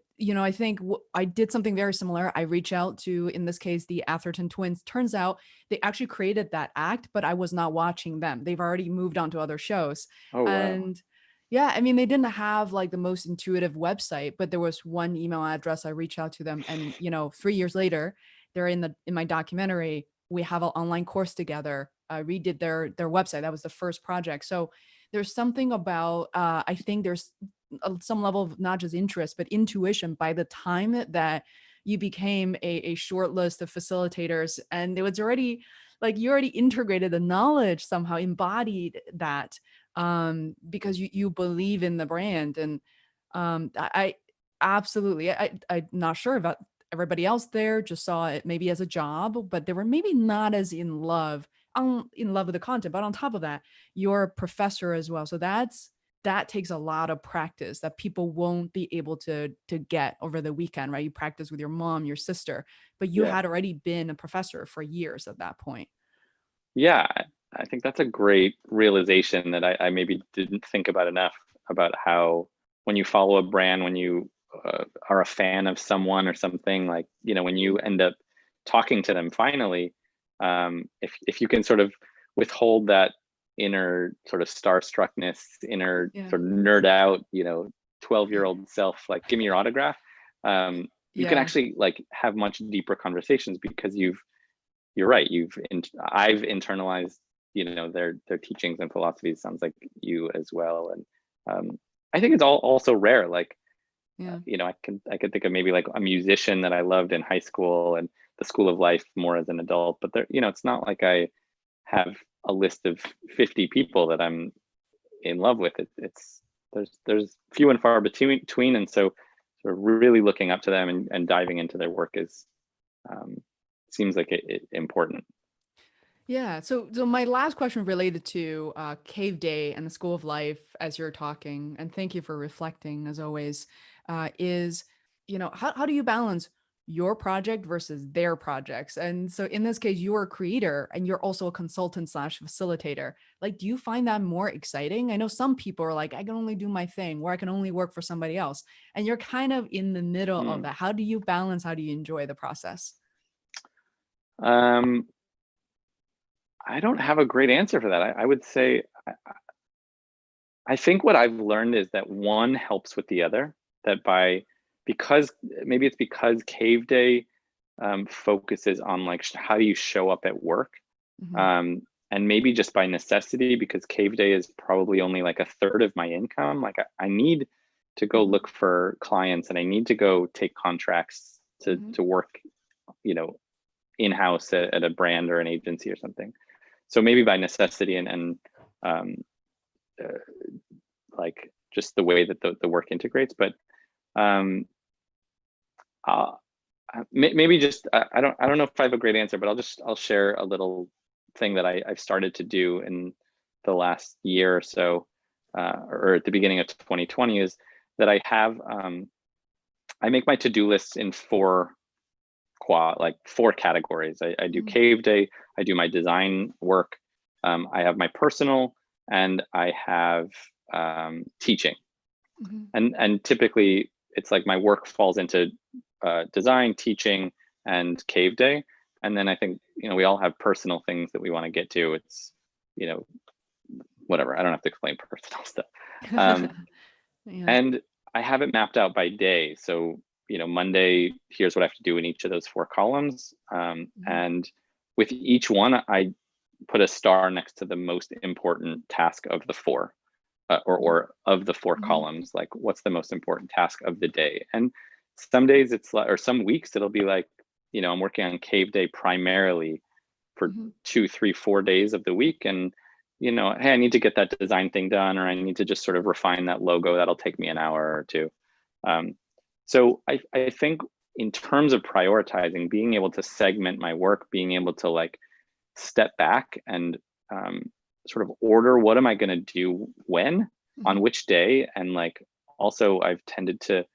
think I did something very similar. I reach out to, in this case, the Atherton Twins. Turns out they actually created that act, but I was not watching them. They've already moved on to other shows, Oh, wow. and yeah, I mean, they didn't have like the most intuitive website, but there was one email address. I reached out to them, and 3 years later, they're in my documentary. We have an online course together. redid their website. That was the first project. So there's something about I think there's some level of not just interest but intuition by the time that you became a short list of facilitators, and it was already like you already integrated the knowledge, somehow embodied that, because you believe in the brand. And I absolutely, I'm not sure about everybody else there, just saw it maybe as a job, but they were maybe not as in love with the content. But on top of that, you're a professor as well, so that takes a lot of practice that people won't be able to get over the weekend, right? You practice with your mom, your sister, but you Yeah. had already been a professor for years at that point. Yeah, I think that's a great realization that I maybe didn't think about enough, about how when you follow a brand, when you are a fan of someone or something, like, you know, when you end up talking to them finally, if you can sort of withhold that inner sort of starstruckness, inner Yeah. sort of nerd out, you know, 12-year-old self, like, give me your autograph, you can Yeah. actually like have much deeper conversations because you're right. I've internalized, you know, their teachings and philosophies. Sounds like you as well. And I think it's all also rare. Like, Yeah. you know, I could think of maybe like a musician that I loved in high school and the school of life more as an adult. But there, you know, it's not like I have a list of 50 people that I'm in love with. It's there's few and far between, and so sort of really looking up to them and diving into their work is um, seems like it important. Yeah. So my last question related to Caveday and the School of Life, as you're talking, and thank you for reflecting as always, is, how do you balance your project versus their projects? And so in this case, you're a creator and you're also a consultant slash facilitator. Like, do you find that more exciting? I know some people are like, I can only do my thing, or I can only work for somebody else. And you're kind of in the middle of Hmm. that. How do you balance? How do you enjoy the process? Um, I don't have a great answer for that. I would say I think what I've learned is that one helps with the other. That because maybe it's because Caveday focuses on like how do you show up at work, Hmm. um, and maybe just by necessity because Caveday is probably only like a third of my income. Like I need to go Hmm. look for clients and I need to go take contracts Hmm. to work, you know, in house at a brand or an agency or something. So maybe by necessity and um, uh, like just the way that the work integrates. But um, uh, maybe just I don't know if I have a great answer, but I'll share a little thing that I've started to do in the last year or so, or at the beginning of 2020, is that I make my to-do lists in four categories. I do Hmm. Caveday, I do my design work, I have my personal, and I have teaching. Hmm. And typically it's like my work falls into design, teaching, and Caveday. And then I think, you know, we all have personal things that we want to get to. It's, you know, whatever. I don't have to explain personal stuff. Um, Yeah. and I have it mapped out by day. So, you know, Monday, here's what I have to do in each of those four columns. Mhm. And with each one, I put a star next to the most important task of the four, Mhm. or of the four Mhm. columns. Like, what's the most important task of the day? And some days it's like, or some weeks it'll be like, you know, I'm working on Caveday primarily for Mhm. 2, 3, 4 days of the week. And, you know, hey, I need to get that design thing done, or I need to just sort of refine that logo. That'll take me an hour or two. Um, so I think in terms of prioritizing, being able to segment my work, being able to like step back and um, sort of order what am I going to do when, on Mhm. which day, and like also I've tended to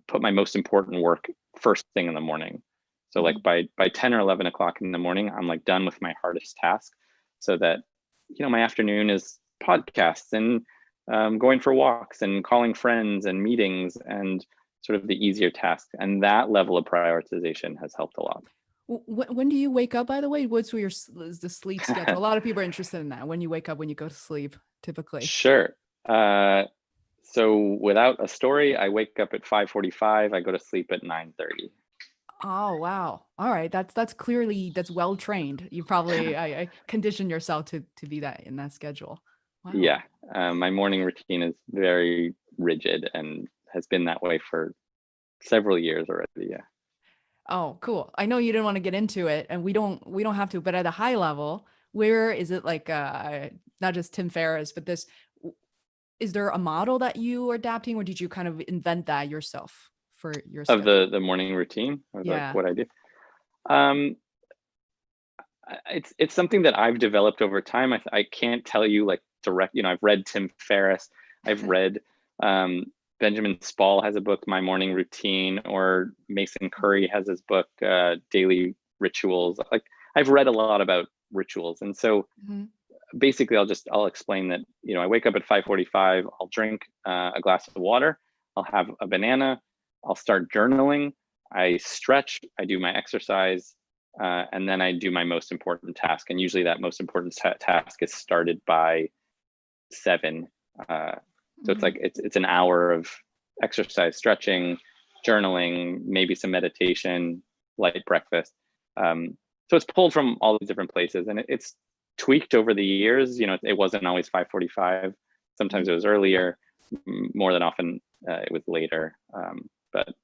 put my most important work first thing in the morning. So like Mhm. by 10 or 11 o'clock in the morning, I'm like done with my hardest task, so that, you know, my afternoon is podcasts and going for walks and calling friends and meetings and sort of the easier tasks. And that level of prioritization has helped a lot. When do you wake up, by the way? What's your is the sleep schedule? A lot of people are interested in that. When you wake up, when you go to sleep, typically. Sure. So without a story, I wake up at 5:45. I go to sleep at 9:30. Oh, wow. All right. That's clearly that's well trained. You probably I conditioned yourself to be that in that schedule. Wow. Yeah, my morning routine is very rigid and has been that way for several years already. Yeah. Oh, cool. I know you didn't want to get into it, and we don't have to, but at a high level, where is it like not just Tim Ferriss, but this is there a model that you are adapting, or did you kind of invent that yourself for your Of schedule? the morning routine, or like Yeah. what I do. Um, it's something that I've developed over time. I can't tell you like direct. You know, I've read Tim Ferriss. I've read um, Benjamin Spall has a book, My Morning Routine, or Mason Curry has his book, Daily Rituals. Like I've read a lot about rituals, and so Mhm. basically I'll explain that. You know, I wake up at 5:45. I'll drink a glass of water. I'll have a banana. I'll start journaling. I stretch. I do my exercise. And then I do my most important task. And usually that most important task is started by 7. Uh, so it's Mhm. like it's an hour of exercise, stretching, journaling, maybe some meditation, light breakfast. So it's pulled from all these different places, and it's tweaked over the years. You know, it wasn't always 5:45. Sometimes Mhm. it was earlier. More than often, it was later. But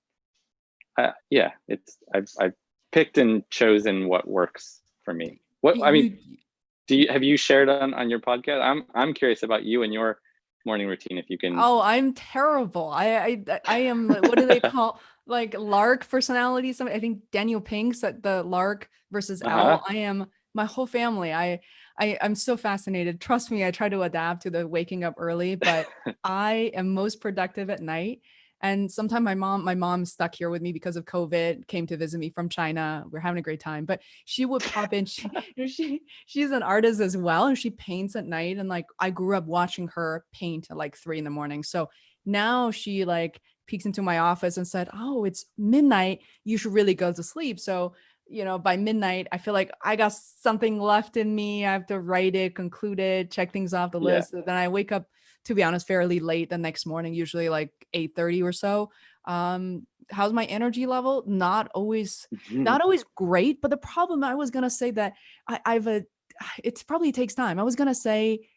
yeah, it's I've picked and chosen what works for me. What I mean, You do you have you shared on your podcast? I'm curious about you and your morning routine. If you can. Oh, I'm terrible. I am what do they call like lark personality? Something I think Daniel Pink's at the lark versus Uh-huh. owl. I am my whole family. I'm so fascinated. Trust me, I try to adapt to the waking up early, but I am most productive at night. And sometimes my mom's stuck here with me because of COVID, came to visit me from China. We're having a great time, but she would pop in. She's an artist as well, and she paints at night. And like I grew up watching her paint at like 3 in the morning. So now she like peeks into my office and said, "Oh, it's midnight. You should really go to sleep." So by midnight, I feel like I got something left in me. I have to write it, conclude it, check things off the Yeah. list. Then I wake up, to be honest, fairly late the next morning, usually like 8:30 or so. How's my energy level? Not always great, but the problem I was gonna say that I've a it's probably takes time. I was gonna say,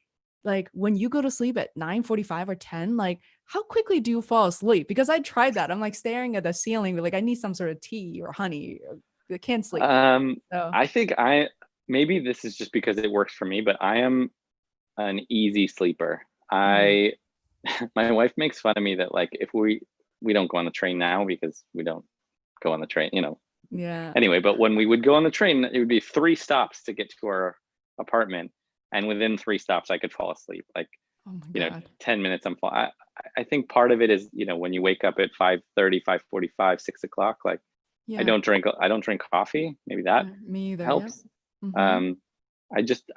like, when you go to sleep at 9:45 or 10, like, how quickly do you fall asleep? Because I tried that. I'm like staring at the ceiling, but like I need some sort of tea or honey. I can't sleep. Um, So, I think maybe this is just because it works for me, but I am an easy sleeper. mm, I my wife makes fun of me that like if we don't go on the train now because we don't go on the train, you know. yeah. Anyway, but when we would go on the train, it would be 3 stops to get to our apartment, and within 3 stops, I could fall asleep. Like, Oh my you know, God. 10 minutes. I think part of it is, you know, when you wake up at 5:30, 5:45, 6 o'clock. Like, Yeah. I don't drink coffee. Maybe that Me either. Yep. helps. Mm-hmm. Um,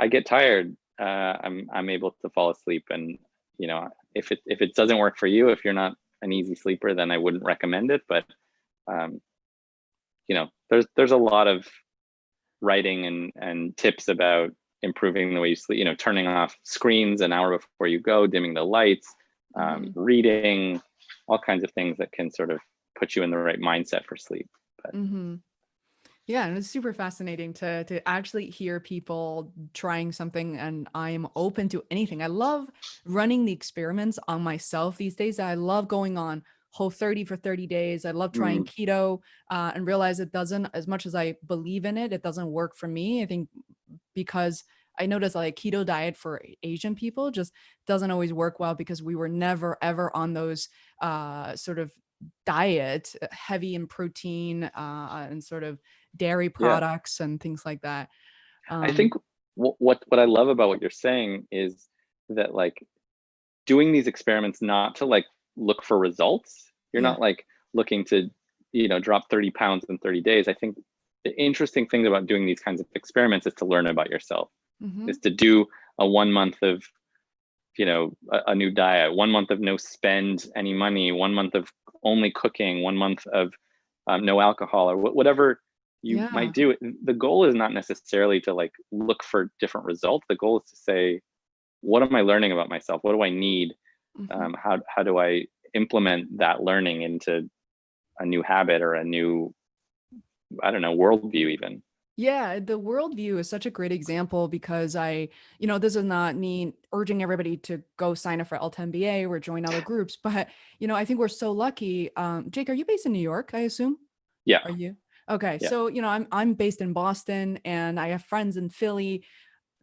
I get tired. I'm able to fall asleep, and you know, if it doesn't work for you, if you're not an easy sleeper, then I wouldn't recommend it. But um, you know, there's a lot of writing and tips about improving the way you sleep, you know, turning off screens an hour before you go, dimming the lights, Mm-hmm. reading, all kinds of things that can sort of put you in the right mindset for sleep. But Mm-hmm. Yeah, and it's super fascinating to actually hear people trying something, and I'm open to anything. I love running the experiments on myself these days. I love going on Whole 30 for 30 days. I love trying mm, keto, and realize it doesn't, as much as I believe in it, it doesn't work for me. I think because I noticed like keto diet for Asian people just doesn't always work well because we were never ever on those sort of diet heavy in protein and sort of dairy yeah, products and things like that. I think Um, what I love about what you're saying is that like doing these experiments not to like look for results. You're yeah. not like looking to, you know, drop 30 pounds in 30 days. I think the interesting thing about doing these kinds of experiments is to learn about yourself, Hmm. is to do a 1 month of, you know, a new diet, 1 month of no spend any money, 1 month of only cooking, 1 month of no alcohol, or whatever you might Yeah. do. The goal is not necessarily to like look for different results. The goal is to say, what am I learning about myself? What do I need? Hmm. How do I implement that learning into a new habit or a new I don't know, worldview even. Yeah, the worldview is such a great example because this is not me urging everybody to go sign up for LTMBA or join other groups, but I think we're so lucky. Jake, are you based in New York, I assume? Yeah, Are you? Okay, yeah. so I'm based in Boston and I have friends in Philly,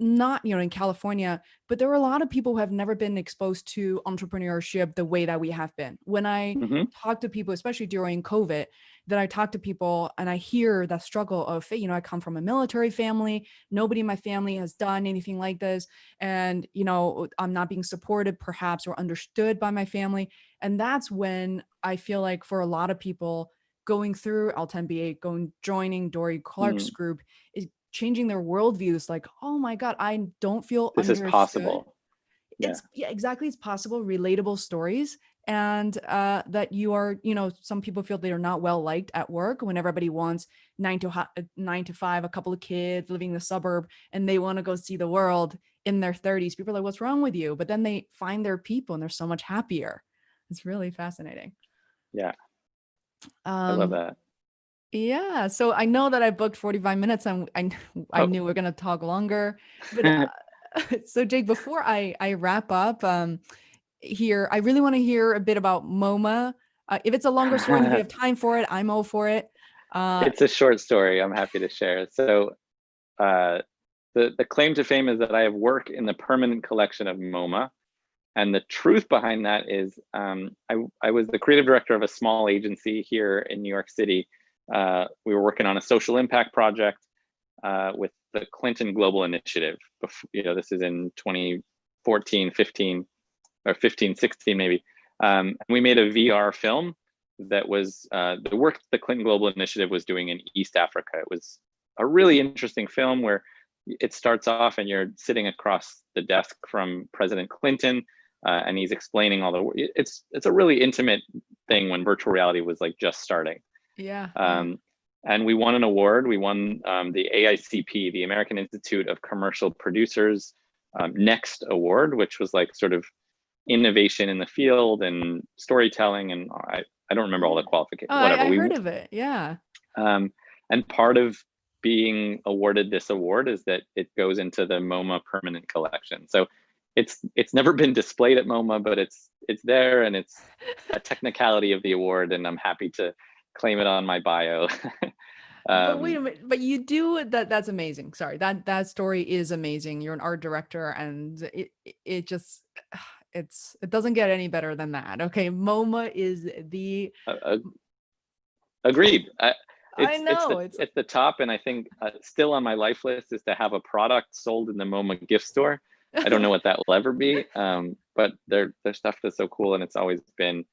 not in California, but there are a lot of people who have never been exposed to entrepreneurship the way that we have been. When I Hmm. talk to people, especially during COVID, that I talk to people and I hear that struggle of, I come from a military family, nobody in my family has done anything like this, and I'm not being supported perhaps or understood by my family. And that's when I feel like for a lot of people going through LTMBA, joining Dory Clark's Mm. group is changing their worldviews. Like, oh my God, I don't feel This is understood. possible. Yeah. It's yeah, exactly. It's possible, relatable stories. And that some people feel they are not well liked at work when everybody wants 9 to 5, a couple of kids living in the suburb, and they want to go see the world in their 30s. People are like, what's wrong with you? But then they find their people and they're so much happier. It's really fascinating. Yeah. I love Um, that. Yeah, so I know that I booked 45 minutes and I Oh. knew we are gonna talk longer. But so Jake, before I wrap up here, I really want to hear a bit about MoMA. If it's a longer story and if you have time for it, I'm all for it. Uh, It's a short story. I'm happy to share. So uh, the claim to fame is that I have work in the permanent collection of MoMA. And the truth behind that is I was the creative director of a small agency here in New York City. We were working on a social impact project with the Clinton Global Initiative. This is in 2014, 15, or 15, 16 maybe. And we made a VR film that was the work the Clinton Global Initiative was doing in East Africa. It was a really interesting film where it starts off and you're sitting across the desk from President Clinton, and he's explaining all the. It's a really intimate thing when virtual reality was like just starting. yeah, yeah. And we won an award. We won the AICP, the American Institute of Commercial Producers, Next Award, which was like sort of innovation in the field and storytelling. And I don't remember all the Oh, qualifications, whatever. I heard of it. Yeah. Um, and part of being awarded this award is that it goes into the MoMA permanent collection. So it's never been displayed at MoMA, but it's there, and it's a technicality of the award, and I'm happy to claim it on my bio. But wait um, a minute, but you do that. That's amazing. Sorry, that story is amazing. You're an art director, and it just it doesn't get any better than that. Okay, MoMA is the Agreed. I It's know it's the top, and I think still on my life list is to have a product sold in the MoMA gift store. I don't know what that will ever be, but their stuff is so cool, and it's always been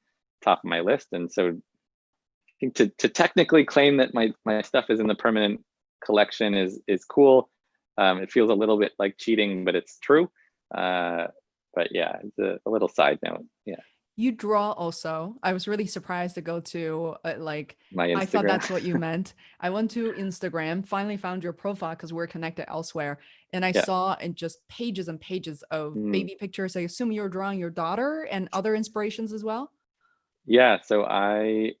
top of my list. And so I think to technically claim that my stuff is in the permanent collection is cool. It feels a little bit like cheating, but it's true. But yeah, it's a little side note. Yeah, You draw also. I was really surprised to go to my I thought Instagram. that's what you meant. I went to Instagram, finally found your profile because we're connected elsewhere, and I Yeah. saw in just pages and pages of Mm. baby pictures. I assume you were drawing your daughter and other inspirations as well. Yeah. So I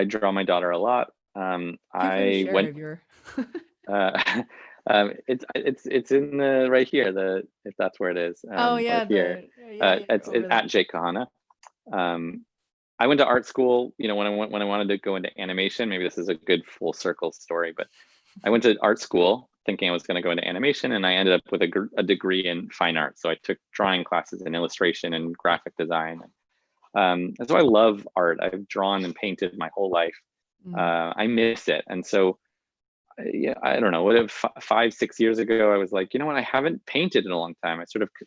draw my daughter a lot. Feel free to I share went. if you're Uh, it's in the right here. If that's where it is, Oh or yeah, here. yeah, It's over there. at Jake Kahana. Um, I went to art school. When I wanted to go into animation. Maybe this is a good full circle story, but I went to art school thinking I was going to go into animation, and I ended up with a degree in fine art. So I took drawing classes in illustration and graphic design. And so I love art. I've drawn and painted my whole life. Mm. I miss it, and so yeah, I don't know. What if 5, 6 years ago I was like, you know what? I haven't painted in a long time.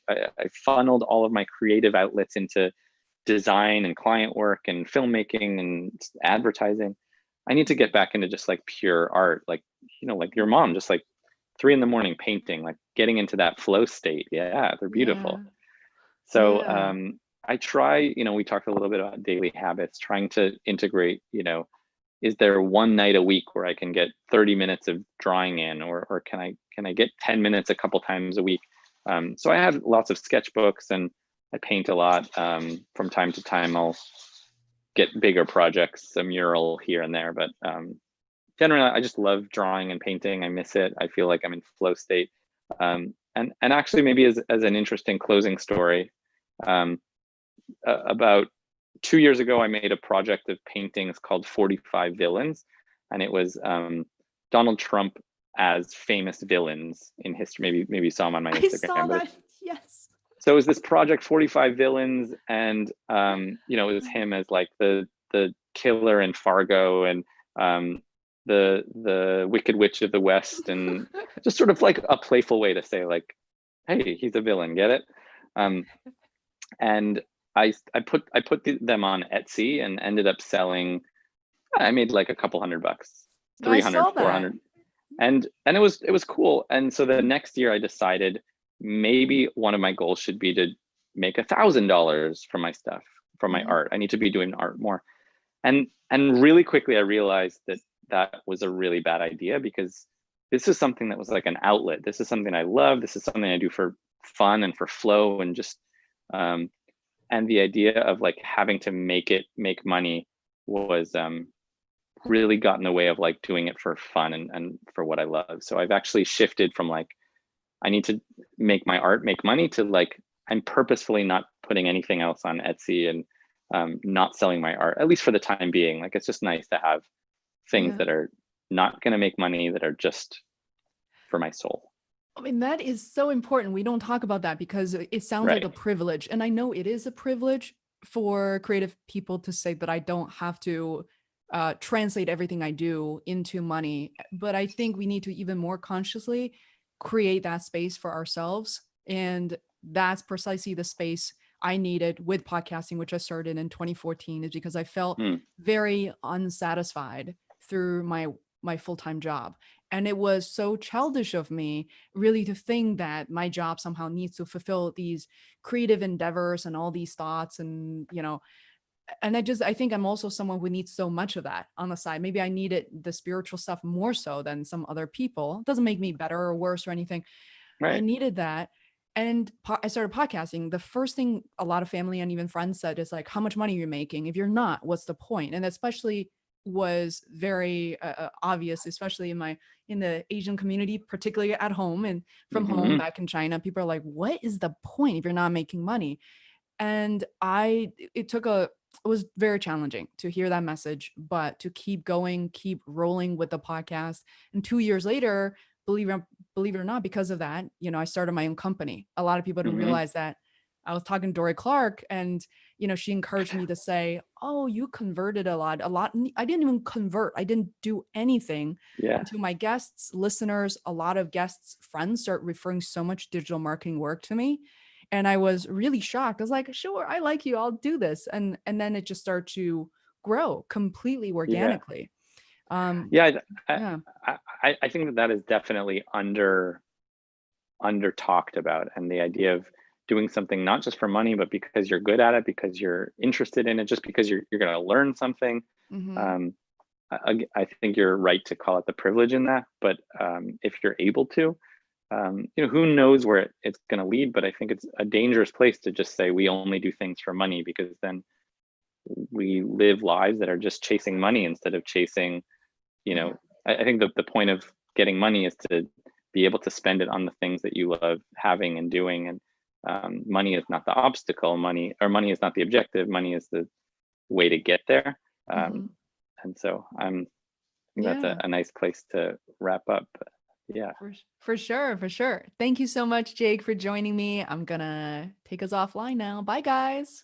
I funneled all of my creative outlets into design and client work and filmmaking and advertising. I need to get back into just like pure art, like like your mom, just like 3 in the morning painting, like getting into that flow state. Yeah, they're beautiful. Yeah, So yeah, I try. We talked a little bit about daily habits, trying to integrate. Is there one night a week where I can get 30 minutes of drawing in, or can I get 10 minutes a couple times a week? So I have lots of sketchbooks, and I paint a lot. From time to time, I'll get bigger projects, a mural here and there, but generally, I just love drawing and painting. I miss it. I feel like I'm in flow state. And actually, maybe as an interesting closing story, um, about 2 years ago, I made a project of paintings called 45 Villains, and it was Donald Trump as famous villains in history. Maybe you saw them on my I saw Instagram, but that. Yes. so it was this project 45 Villains, and it was him as like the killer in Fargo, and the Wicked Witch of the West, and just sort of like a playful way to say like, hey, he's a villain, get it? Um, and I put them on Etsy and ended up selling. I made like a couple $100, I 300, saw that. 400, and it was cool. And so the next year I decided maybe one of my goals should be to make $1,000 from my stuff, from my art. I need to be doing art more. And really quickly I realized that that was a really bad idea, because this is something that was like an outlet. This is something I love. This is something I do for fun and for flow, and just and the idea of like having to make money was really got in the way of like doing it for fun and for what I love. So I've actually shifted from like, I need to make my art make money, to like, I'm purposefully not putting anything else on Etsy, and not selling my art, at least for the time being. Like, it's just nice to have things Yeah. that are not going to make money, that are just for my soul. I mean, that is so important. We don't talk about that because it sounds like Right. a privilege. And I know it is a privilege for creative people to say that I don't have to translate everything I do into money. But I think we need to even more consciously create that space for ourselves. And that's precisely the space I needed with podcasting, which I started in 2014, is because I felt Mm, very unsatisfied through my full-time job. And it was so childish of me really to think that my job somehow needs to fulfill these creative endeavors and all these thoughts. And and I think I'm also someone who needs so much of that on the side. Maybe I needed the spiritual stuff more so than some other people. It doesn't make me better or worse or anything. I right. needed that. And I started podcasting. The first thing a lot of family and even friends said is like, how much money are you making? If you're not, what's the point? And especially was very obvious, especially in the Asian community, particularly at home and from home Hmm. back in China. People are like, what is the point if you're not making money? And it was very challenging to hear that message, but to keep going, keep rolling with the podcast. And 2 years later, believe it, believe it or not, because of that, I started my own company. A lot of people didn't Hmm. realize that. I was talking to Dory Clark, and she encouraged me to say, "Oh, you converted a lot, a lot." I didn't even convert. I didn't do anything Yeah. until my guests, listeners, a lot of guests, friends start referring so much digital marketing work to me, and I was really shocked. I was like, "Sure, I like you. I'll do this." And then it just started to grow completely Yeah. organically. Um, Yeah. I, yeah. I think that is definitely under talked about, and the idea of doing something not just for money, but because you're good at it, because you're interested in it, just because you're going to learn something. Hmm. um, I think you're right to call it the privilege in that, but if you're able to, who knows where it's going to lead. But I think it's a dangerous place to just say we only do things for money, because then we live lives that are just chasing money instead of chasing, you Yeah. know I think the point of getting money is to be able to spend it on the things that you love having and doing. And money is not the obstacle. Money is not the objective. Money is the way to get there. um, Hmm. and so I think that's Yeah. a nice place to wrap up. Yeah. For sure, for sure. Thank you so much, Jake, for joining me. I'm gonna take us offline now. Bye, guys.